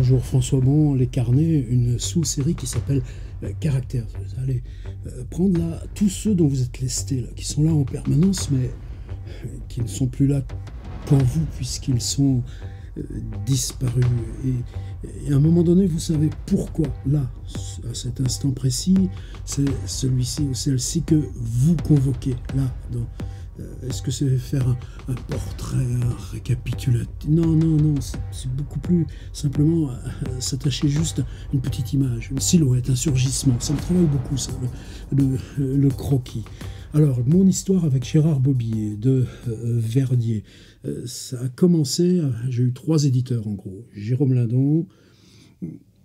Bonjour François Bon, Les Carnets, une sous-série qui s'appelle Caractères. Vous allez prendre là tous ceux dont vous êtes lestés, là, qui sont là en permanence, mais qui ne sont plus là pour vous, puisqu'ils sont disparus. Et à un moment donné, vous savez pourquoi, là, à cet instant précis, c'est celui-ci ou celle-ci que vous convoquez, là, dans... Est-ce que c'est faire un portrait, un récapitulatif? Non, non, non, c'est beaucoup plus simplement s'attacher juste à une petite image, une silhouette, un surgissement. Ça me travaille beaucoup, ça, le croquis. Alors, mon histoire avec Gérard Bobillier de Verdier, ça a commencé, j'ai eu 3 éditeurs en gros, Jérôme Lindon,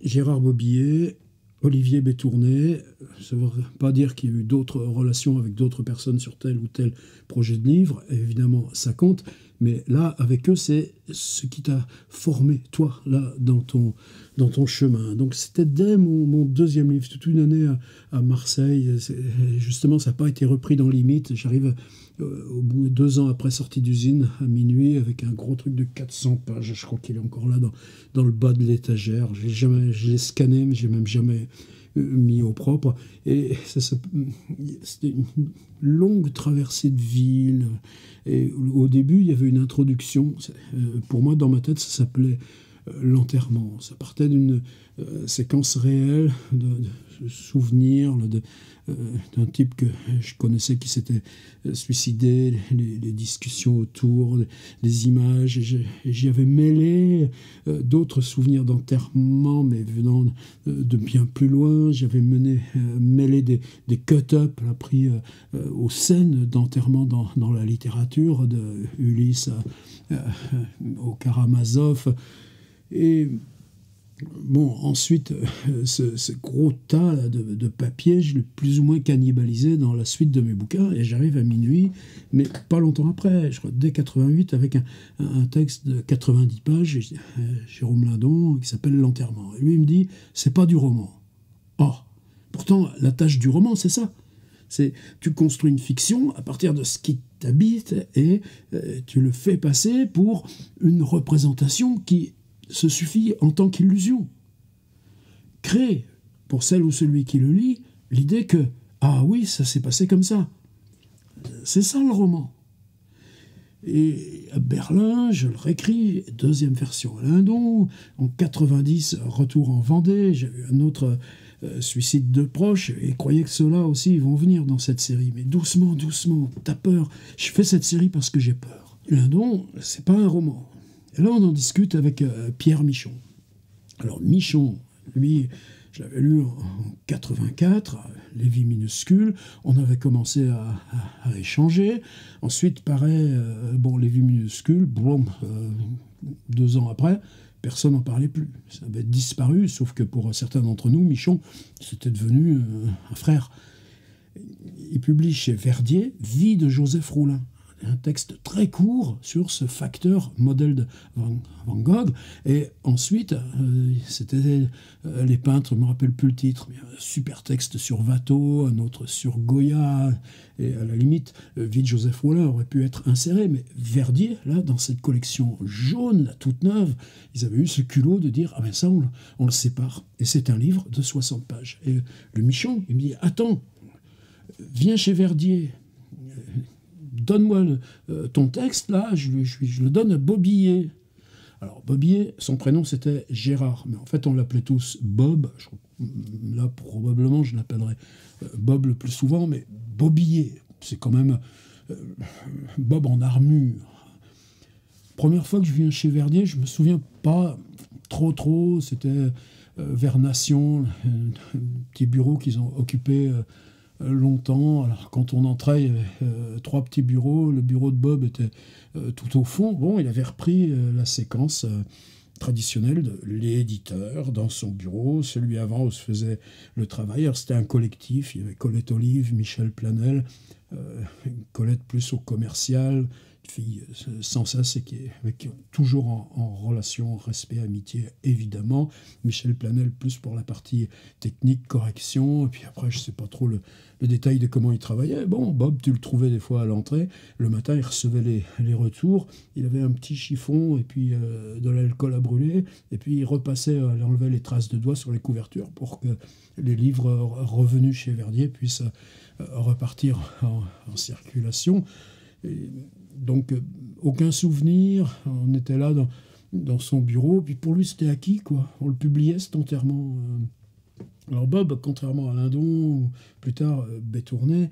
Gérard Bobillier, Olivier Bétourné. Ça ne veut pas dire qu'il y a eu d'autres relations avec d'autres personnes sur tel ou tel projet de livre. Évidemment, ça compte. Mais là, avec eux, c'est ce qui t'a formé, toi, là, dans ton chemin. Donc, c'était dès mon deuxième livre, toute une année à Marseille. Justement, ça n'a pas été repris dans Limite. J'arrive au bout de 2 ans après sortie d'usine, à minuit, avec un gros truc de 400 pages. Je crois qu'il est encore là dans le bas de l'étagère. Je l'ai scanné, mais je n'ai même jamais mis au propre. Et c'était une longue traversée de ville. Et au début, il y avait une introduction. Pour moi, dans ma tête, ça s'appelait l'enterrement. Ça partait d'une séquence réelle de souvenirs d'un type que je connaissais qui s'était suicidé, les discussions autour, les images. Et j'y avais mêlé d'autres souvenirs d'enterrement, mais venant de bien plus loin. J'avais mêlé des cut-up pris aux scènes d'enterrement dans la littérature, de Ulysse au Karamazov. Et bon, ensuite, ce gros tas de papier, je l'ai plus ou moins cannibalisé dans la suite de mes bouquins, et j'arrive à minuit, mais pas longtemps après, je crois dès 88, avec un texte de 90 pages, Jérôme Lindon, qui s'appelle L'enterrement. Et lui, il me dit, c'est pas du roman. Or, pourtant, la tâche du roman, c'est ça. C'est tu construis une fiction à partir de ce qui t'habite, et tu le fais passer pour une représentation qui se suffit en tant qu'illusion. Crée, pour celle ou celui qui le lit, l'idée que « Ah oui, ça s'est passé comme ça ». C'est ça le roman. Et à Berlin, je le réécris, deuxième version à Lindon, en 90, retour en Vendée, j'ai eu un autre suicide de proches, et croyez que ceux-là aussi vont venir dans cette série. Mais doucement, doucement, t'as peur. Je fais cette série parce que j'ai peur. Lindon, c'est pas un roman. Et là, on en discute avec Pierre Michon. Alors, Michon, lui, je l'avais lu en 84, Les Vies minuscules. On avait commencé à échanger. Ensuite, pareil, Les Vies minuscules, 2 ans après, personne n'en parlait plus. Ça avait disparu, sauf que pour certains d'entre nous, Michon, c'était devenu un frère. Il publie chez Verdier Vie de Joseph Roulin. Un texte très court sur ce facteur modèle de Van Gogh. Et ensuite, c'était les peintres, je ne me rappelle plus le titre, mais un super texte sur Watteau, un autre sur Goya, et à la limite, Vie de Joseph Roulin aurait pu être inséré, mais Verdier, là, dans cette collection jaune, là, toute neuve, ils avaient eu ce culot de dire « Ah ben ça, on le sépare ». Et c'est un livre de 60 pages. Et le Michon, il me dit « Attends, viens chez Verdier ». Donne-moi ton texte, là, je le donne à Bobillier. Alors, Bobillier, son prénom, c'était Gérard, mais en fait, on l'appelait tous Bob. Là, probablement, je l'appellerais Bob le plus souvent, mais Bobillier, c'est quand même Bob en armure. Première fois que je viens chez Verdier, je me souviens pas trop, c'était vers Nation, un petit bureau qu'ils ont occupé longtemps. Alors, quand on entrait, il y avait 3 petits bureaux. Le bureau de Bob était tout au fond. Bon, il avait repris la séquence traditionnelle de l'éditeur dans son bureau. Celui avant où se faisait le travail. Alors, c'était un collectif. Il y avait Colette Olive, Michel Planel, Colette plus au commercial, fille sans cesse et avec toujours en relation, respect, amitié, évidemment. Michel Planel, plus pour la partie technique, correction, et puis après, je sais pas trop le détail de comment il travaillait. Bon, Bob, tu le trouvais des fois à l'entrée. Le matin, il recevait les retours. Il avait un petit chiffon et puis de l'alcool à brûler. Et puis, il repassait, il enlevait les traces de doigts sur les couvertures pour que les livres revenus chez Verdier puissent repartir en circulation. Et donc, aucun souvenir. On était là dans son bureau. Puis pour lui, c'était acquis, quoi. On le publiait, cet enterrement. Alors Bob, contrairement à Lindon, ou plus tard Bétourné,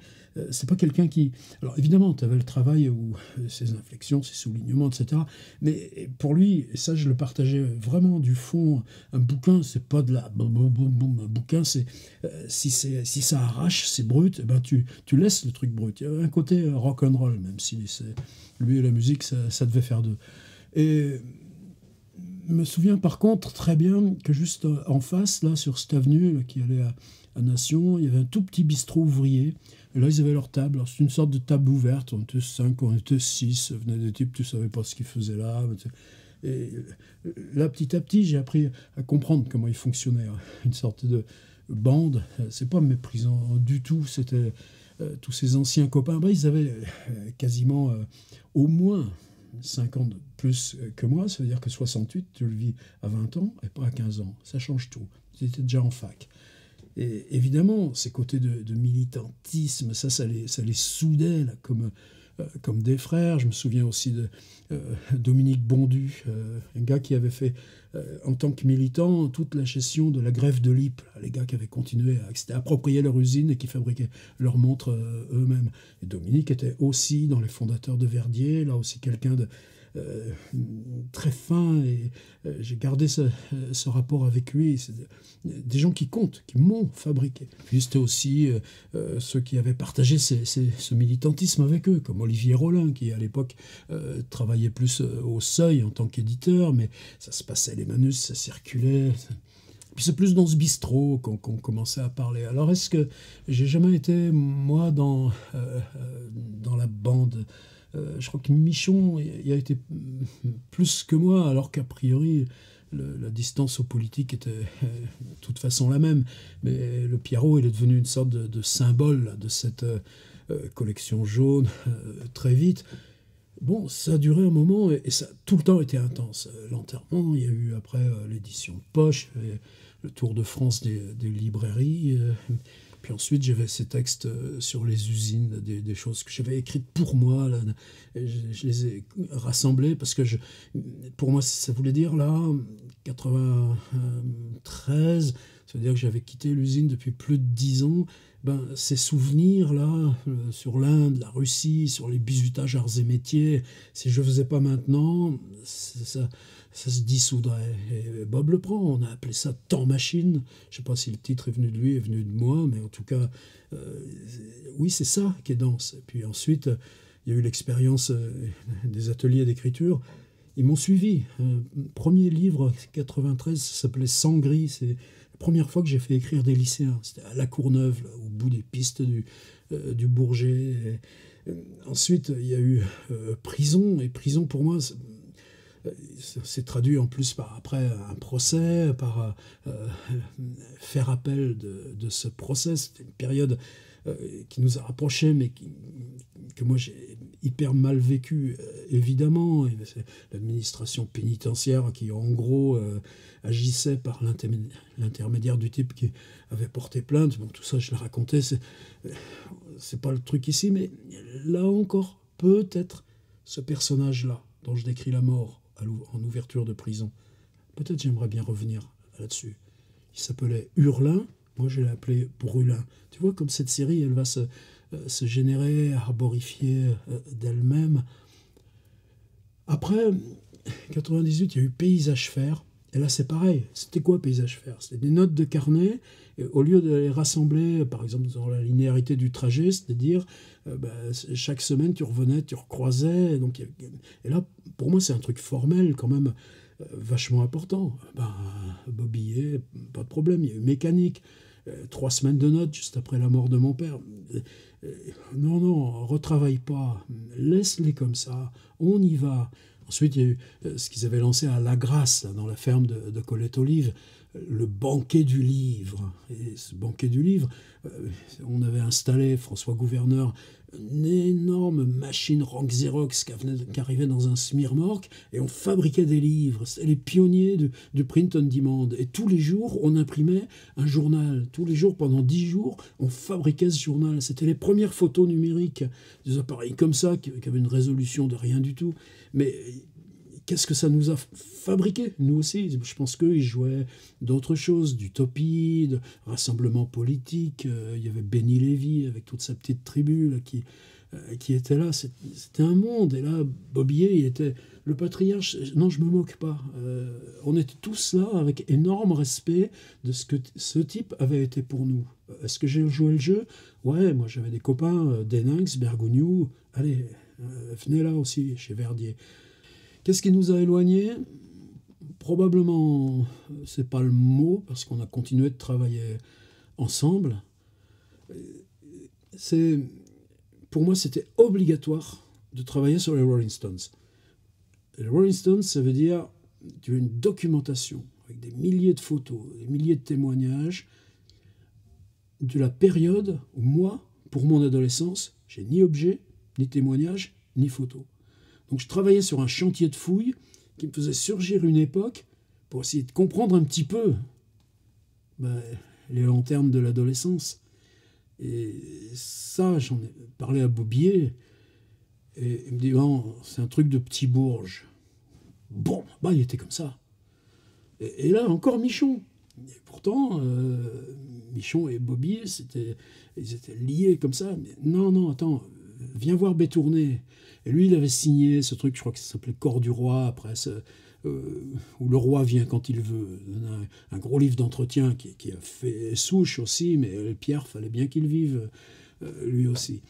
c'est pas quelqu'un qui... Alors évidemment, tu avais le travail où ses inflexions, ses soulignements, etc. Mais pour lui, et ça je le partageais vraiment du fond, un bouquin, c'est pas de la... Un bouquin, c'est... si ça arrache, c'est brut, eh ben tu laisses le truc brut. Il y a un côté rock'n'roll, même si lui et la musique, ça devait faire deux. Et... Je me souviens par contre très bien que juste en face, là, sur cette avenue là, qui allait à Nation, il y avait un tout petit bistrot ouvrier. Et là, ils avaient leur table. Alors, c'est une sorte de table ouverte. On était 5, on était 6. Venaient des types, tu ne savais pas ce qu'ils faisaient là. Et là, petit à petit, j'ai appris à comprendre comment ils fonctionnaient. Une sorte de bande. C'est pas méprisant du tout. C'était tous ces anciens copains. Ben, ils avaient quasiment au moins 5 ans de plus que moi, ça veut dire que 68, tu le vis à 20 ans et pas à 15 ans. Ça change tout. Tu étais déjà en fac. Et évidemment, ces côtés de militantisme, ça les soudait là, comme des frères. Je me souviens aussi de Dominique Bondu, un gars qui avait fait, en tant que militant, toute la gestion de la greffe de Lippe. Les gars qui avaient continué qui s'étaient approprié leur usine et qui fabriquaient leurs montres eux-mêmes. Et Dominique était aussi dans les fondateurs de Verdier, là aussi quelqu'un de très fin, et j'ai gardé ce rapport avec lui. C'est des gens qui comptent, qui m'ont fabriqué. Puis c'était aussi ceux qui avaient partagé ce militantisme avec eux, comme Olivier Rollin, qui à l'époque travaillait plus au Seuil en tant qu'éditeur, mais ça se passait les manus, ça circulait. Puis c'est plus dans ce bistrot qu'on commençait à parler. Alors est-ce que j'ai jamais été, moi, dans la bande? Je crois que Michon il a été plus que moi, alors qu'a priori la distance aux politiques était de toute façon la même. Mais le Pierrot, il est devenu une sorte de symbole là, de cette collection jaune très vite. Bon, ça a duré un moment et ça a tout le temps été intense. L'enterrement, il y a eu après l'édition Poche, le tour de France des librairies. Puis ensuite, j'avais ces textes sur les usines, des choses que j'avais écrites pour moi. Là, je les ai rassemblées parce que pour moi, ça voulait dire, là, 93, ça veut dire que j'avais quitté l'usine depuis plus de 10 ans. Ben, ces souvenirs-là, sur l'Inde, la Russie, sur les bizutages arts et métiers, si je ne faisais pas maintenant, ça se dissoudrait. Et Bob le prend, on a appelé ça Temps Machine. Je ne sais pas si le titre est venu de lui, est venu de moi, mais en tout cas, oui, c'est ça qui est dense. Et puis ensuite, il y a eu l'expérience des ateliers d'écriture. Ils m'ont suivi. Premier livre, 93, ça s'appelait Sang Gris. C'est la première fois que j'ai fait écrire des lycéens. C'était à La Courneuve, là, au bout des pistes du Bourget. Ensuite, il y a eu Prison. Et Prison, pour moi, c'est traduit en plus par après un procès, par faire appel de ce procès. C'était une période qui nous a rapprochés, mais que moi j'ai hyper mal vécu, évidemment. Et c'est l'administration pénitentiaire qui, en gros, agissait par l'intermédiaire du type qui avait porté plainte. Bon, tout ça, je l'ai raconté. C'est pas le truc ici, mais là encore, peut-être ce personnage-là, dont je décris la mort en ouverture de Prison. Peut-être j'aimerais bien revenir là-dessus. Il s'appelait Hurlin. Moi, je l'ai appelé Brûlin. Tu vois, comme cette série, elle va se générer, arborifier d'elle-même. Après, 98, il y a eu Paysage Fer. Et là, c'est pareil. C'était quoi Paysage Fer? C'était des notes de carnet. Et au lieu de les rassembler, par exemple, dans la linéarité du trajet, c'est-à-dire, chaque semaine, tu revenais, tu recroisais. Et là, pour moi, c'est un truc formel, quand même, vachement important. Bobiller, pas de problème. Il y a eu mécanique. 3 semaines de notes juste après la mort de mon père. Non, non, retravaille pas, laisse-les comme ça, on y va. Ensuite, il y a eu ce qu'ils avaient lancé à La Grasse, là, dans la ferme de Colette-Olive, le banquet du livre. Et ce banquet du livre, on avait installé, François Gouverneur, une énorme machine Rank Xerox qui arrivait dans un smirmorque, et on fabriquait des livres. C'était les pionniers du print on demand. Et tous les jours, on imprimait un journal. Tous les jours, pendant 10 jours, on fabriquait ce journal. C'était les premières photos numériques, des appareils comme ça, qui avaient une résolution de rien du tout. Mais qu'est-ce que ça nous a fabriqué, nous aussi? Je pense qu'ils jouaient d'autres choses, d'utopie, de rassemblement politique. Il y avait Benny Lévy avec toute sa petite tribu là, qui était là. C'était un monde. Et là, Bobier, il était le patriarche. Non, je me moque pas. On était tous là avec énorme respect de ce que ce type avait été pour nous. Est-ce que j'ai joué le jeu? Ouais, moi j'avais des copains, Deninx, Bergogneau. Allez, venez là aussi, chez Verdier. Qu'est-ce qui nous a éloignés? Probablement, c'est pas le mot, parce qu'on a continué de travailler ensemble. Pour moi, c'était obligatoire de travailler sur les Rolling Stones. Et les Rolling Stones, ça veut dire tu as une documentation avec des milliers de photos, des milliers de témoignages de la période où moi, pour mon adolescence, j'ai ni objet, ni témoignage, ni photo. Donc je travaillais sur un chantier de fouilles qui me faisait surgir une époque pour essayer de comprendre un petit peu les lanternes de l'adolescence. Et ça, j'en ai parlé à Bobier, et il me dit, non, c'est un truc de petit bourge. Bon, il était comme ça. Et là, encore Michon. Et pourtant, Michon et Bobier, ils étaient liés comme ça. Mais non, attends, viens voir Bétourné. Et lui, il avait signé ce truc, je crois que ça s'appelait Corps du Roi, après, où le roi vient quand il veut. Un gros livre d'entretien qui a fait souche aussi, mais Pierre, fallait bien qu'il vive, lui aussi.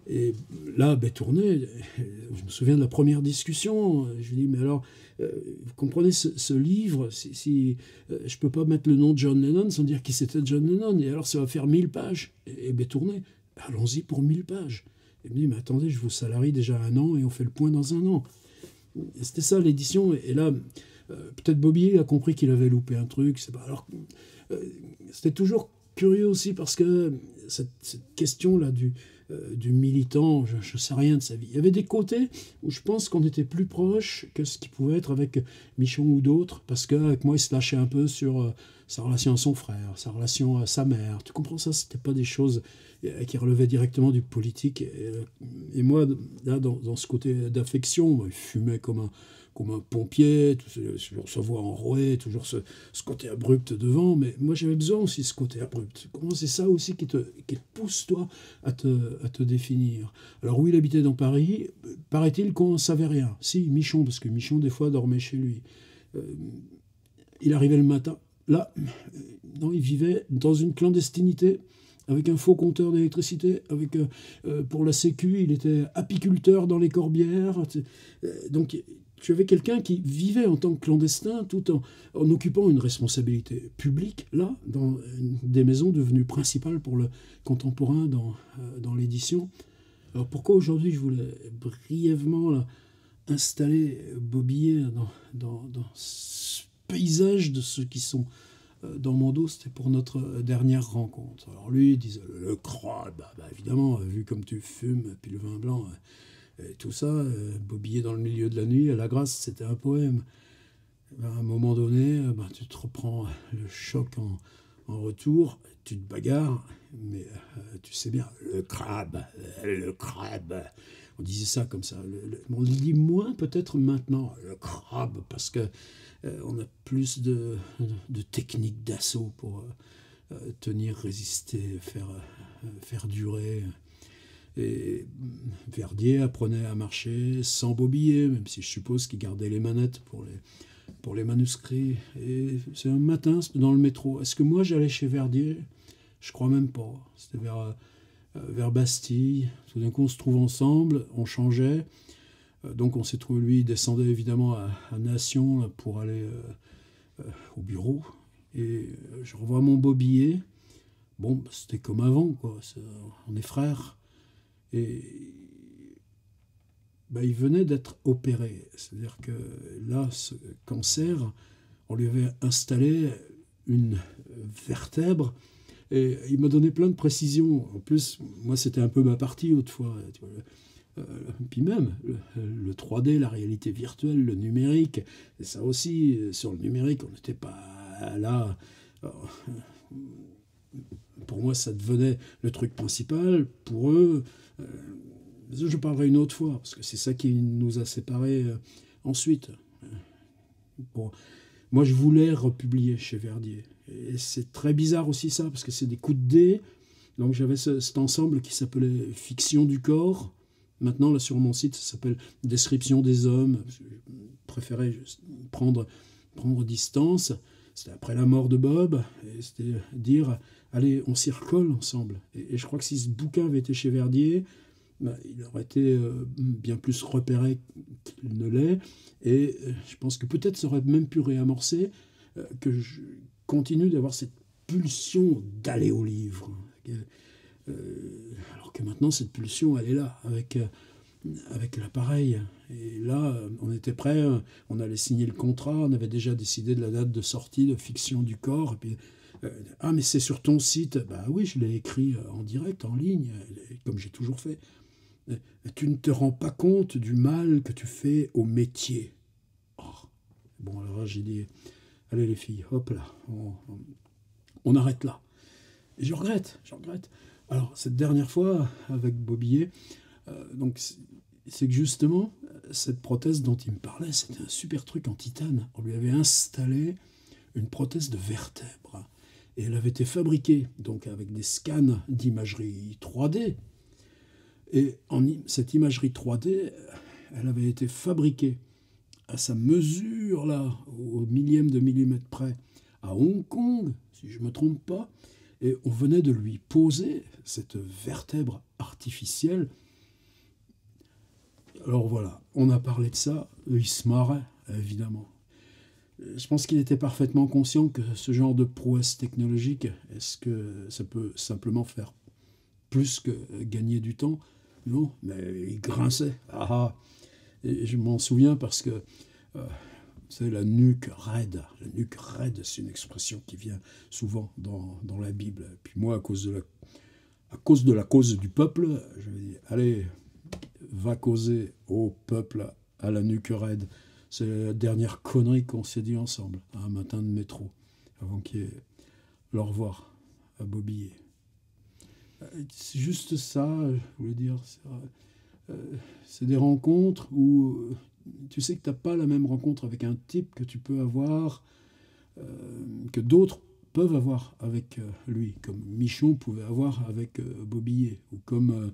Et là, Bétourné, je me souviens de la première discussion, je lui dis, mais alors, vous comprenez, ce livre, si je peux pas mettre le nom de John Lennon sans dire qui c'était John Lennon, et alors ça va faire 1000 pages. Et Bétourné, allons-y pour 1000 pages. Il me dit, mais attendez, je vous salarie déjà 1 an et on fait le point dans 1 an. Et c'était ça l'édition. Et là, peut-être Bobier a compris qu'il avait loupé un truc. Alors, c'était toujours curieux aussi parce que cette question-là du militant, je ne sais rien de sa vie. Il y avait des côtés où je pense qu'on était plus proche que ce qui pouvait être avec Michon ou d'autres, parce qu'avec moi, il se lâchait un peu sur sa relation à son frère, sa relation à sa mère. Tu comprends ça? C'était pas des choses qui relevaient directement du politique. Et moi, là, dans ce côté d'affection, il fumait comme un pompier, toujours sa voix enrouée, toujours ce côté abrupt devant. Mais moi, j'avais besoin aussi de ce côté abrupt. Comment c'est ça aussi qui te pousse, toi, à te définir. Alors oui, il habitait dans Paris. Paraît-il qu'on ne savait rien. Si, Michon, parce que Michon, des fois, dormait chez lui. Il arrivait le matin. Là, non, il vivait dans une clandestinité, avec un faux compteur d'électricité, pour la Sécu, il était apiculteur dans les Corbières. Donc, tu avais quelqu'un qui vivait en tant que clandestin tout en occupant une responsabilité publique, là, dans des maisons devenues principales pour le contemporain dans l'édition. Alors pourquoi aujourd'hui je voulais brièvement là, installer Bobier dans ce paysage de ceux qui sont dans mon dos, c'était pour notre dernière rencontre. Alors lui, il disait le crabe, évidemment, vu comme tu fumes, puis le vin blanc, et tout ça, Bobier dans le milieu de la nuit, à la Grasse, c'était un poème. À un moment donné, tu te reprends le choc en retour, tu te bagarres, mais tu sais bien, le crabe. On disait ça comme ça. On le dit moins peut-être maintenant, le crabe, parce que on a plus de techniques d'assaut pour tenir, résister, faire durer. Et Verdier apprenait à marcher sans Bobier, même si je suppose qu'il gardait les manettes pour les manuscrits. Et c'est un matin, c'était dans le métro. Est-ce que moi j'allais chez Verdier? Je crois même pas. C'était vers Bastille. Tout d'un coup on se trouve ensemble, on changeait. Donc on s'est trouvé, lui il descendait évidemment à Nation là, pour aller au bureau. Et je revois mon Bobier. Bon, c'était comme avant, quoi. On est frères. Et il venait d'être opéré. C'est-à-dire que là, ce cancer, on lui avait installé une vertèbre. Et il m'a donné plein de précisions. En plus, moi, c'était un peu ma partie autrefois. Tu vois. Puis même, le 3D, la réalité virtuelle, le numérique, et ça aussi, sur le numérique, on n'était pas là. Pour moi, ça devenait le truc principal. Pour eux, je parlerai une autre fois, parce que c'est ça qui nous a séparés ensuite. Bon, moi, je voulais republier chez Verdier. Et c'est très bizarre aussi ça, parce que c'est des coups de dés. Donc j'avais cet ensemble qui s'appelait Fiction du corps. Maintenant, là, sur mon site, ça s'appelle Description des hommes. Je préférais prendre distance. C'était après la mort de Bob. Et c'était dire, allez, on s'y recolle ensemble. Et je crois que si ce bouquin avait été chez Verdier, il aurait été bien plus repéré qu'il ne l'est. Et je pense que peut-être ça aurait même pu réamorcer que je continue d'avoir cette pulsion d'aller au livre. Alors que maintenant, cette pulsion, elle est là, avec l'appareil. Et là, on était prêt, on allait signer le contrat, on avait déjà décidé de la date de sortie de Fiction du corps. Et puis, mais c'est sur ton site. Bah oui, je l'ai écrit en direct, en ligne, comme j'ai toujours fait. Tu ne te rends pas compte du mal que tu fais au métier. Oh. Bon, alors là, j'ai dit, allez les filles, hop là, on arrête là. Et je regrette. Alors, cette dernière fois, avec Bobillet, donc c'est que justement, cette prothèse dont il me parlait, c'était un super truc en titane. On lui avait installé une prothèse de vertèbre. Et elle avait été fabriquée, donc avec des scans d'imagerie 3D. Et cette imagerie 3D, elle avait été fabriquée à sa mesure, là, au millième de millimètre près, à Hong Kong, si je ne me trompe pas. Et on venait de lui poser cette vertèbre artificielle. Alors voilà, on a parlé de ça, il se marrait, évidemment. Je pense qu'il était parfaitement conscient que ce genre de prouesse technologique, est-ce que ça peut simplement faire plus que gagner du temps? Non, mais il grinçait. Et je m'en souviens parce que c'est la nuque raide. La nuque raide, c'est une expression qui vient souvent dans la Bible. Et puis moi, à cause de la cause du peuple, je vais dire, allez, va causer au peuple à la nuque raide. C'est la dernière connerie qu'on s'est dit ensemble, un matin de métro, avant qu'il y ait le revoir à Bobillet. C'est juste ça, je voulais dire. C'est des rencontres où tu sais que tu n'as pas la même rencontre avec un type que tu peux avoir, que d'autres peuvent avoir avec lui, comme Michon pouvait avoir avec Bobillet, ou comme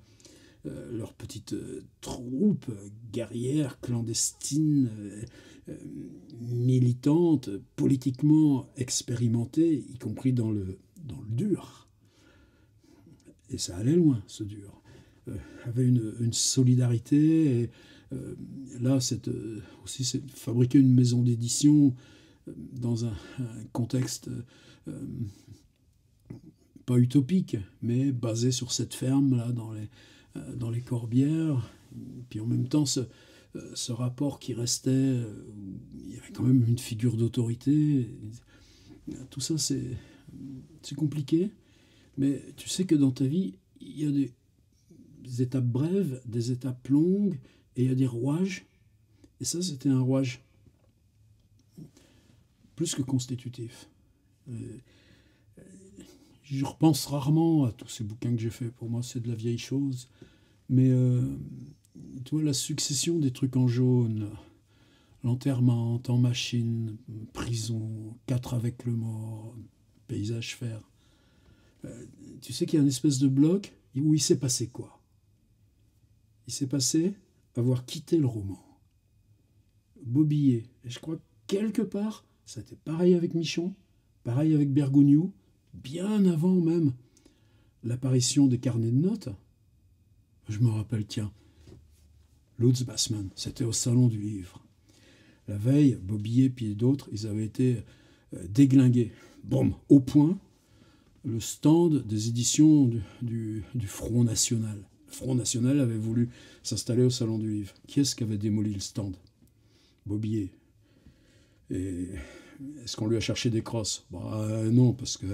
leur petite troupe guerrière, clandestine, militante, politiquement expérimentée, y compris dans le dur. Et ça allait loin, ce dur. Avait une solidarité. Et, là, aussi, c'est fabriquer une maison d'édition dans un contexte pas utopique, mais basé sur cette ferme là dans les Corbières. Puis en même temps, ce rapport qui restait, il y avait quand même une figure d'autorité. Tout ça, c'est compliqué. Mais tu sais que dans ta vie, il y a des étapes brèves, des étapes longues, et il y a des rouages. Et ça, c'était un rouage plus que constitutif. Je repense rarement à tous ces bouquins que j'ai faits. Pour moi, c'est de la vieille chose. Mais tu vois, la succession des trucs en jaune, l'enterrement, en machine, prison, 4 avec le mort, paysage fer. Tu sais qu'il y a une espèce de bloc où il s'est passé quoi? Il s'est passé avoir quitté le roman. Bobillet. Et je crois que quelque part, ça a été pareil avec Michon, pareil avec Bergogneau, bien avant même l'apparition des carnets de notes. Je me rappelle, tiens, Lutz Bassmann, c'était au Salon du Livre. La veille, Bobillet puis d'autres, ils avaient été déglingués. Boum, au point. le stand des éditions du Front National. Le Front National avait voulu s'installer au Salon du Livre. Qui est-ce qui avait démoli le stand? Bobier. Et est-ce qu'on lui a cherché des crosses? Bah non, parce que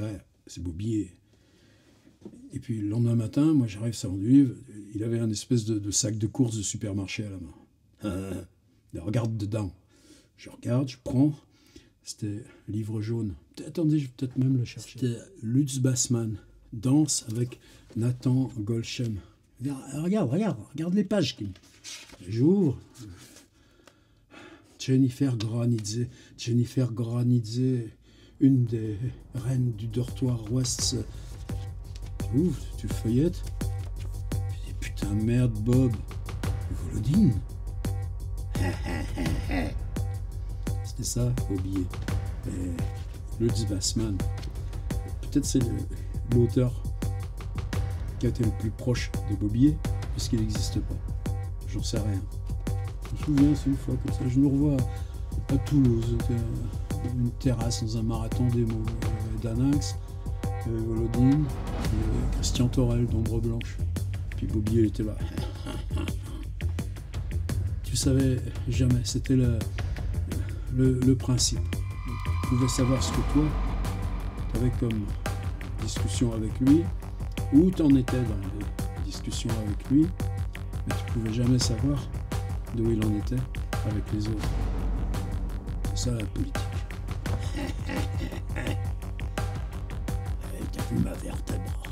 c'est Bobier. Et puis le lendemain matin, moi j'arrive au Salon du Livre, il avait un espèce de sac de course de supermarché à la main. Regarde dedans. Je regarde, je prends. C'était Livre jaune. Attendez, je vais peut-être même le chercher. C'était Lutz Bassmann, Danse avec Nathan Golchem. Regarde les pages. J'ouvre. Jennifer Goranidze, une des reines du dortoir ouest. Tu ouvres, tu feuillettes. Tu dis putain merde Bob, Volodine. C'était ça, Bobier. Et Lutz Bassmann. Peut-être c'est l'auteur qui a été le plus proche de Bobier, puisqu'il n'existe pas. J'en sais rien. Je me souviens, c'est une fois comme ça, je nous revois à Toulouse, une terrasse dans un marathon démo, d'Aninx, Volodine, Christian Torel d'Ombre Blanche. Puis Bobier était là. Tu savais jamais, c'était le principe. Tu pouvais savoir ce que toi, tu avais comme discussion avec lui, où tu en étais dans les discussions avec lui, mais tu pouvais jamais savoir d'où il en était avec les autres. C'est ça la politique. T'as vu ma vertèbre?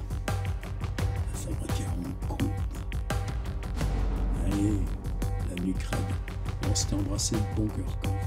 La fabriquer en coupe. Allez, la nuque raide. On s'était embrassé de bon cœur quand même.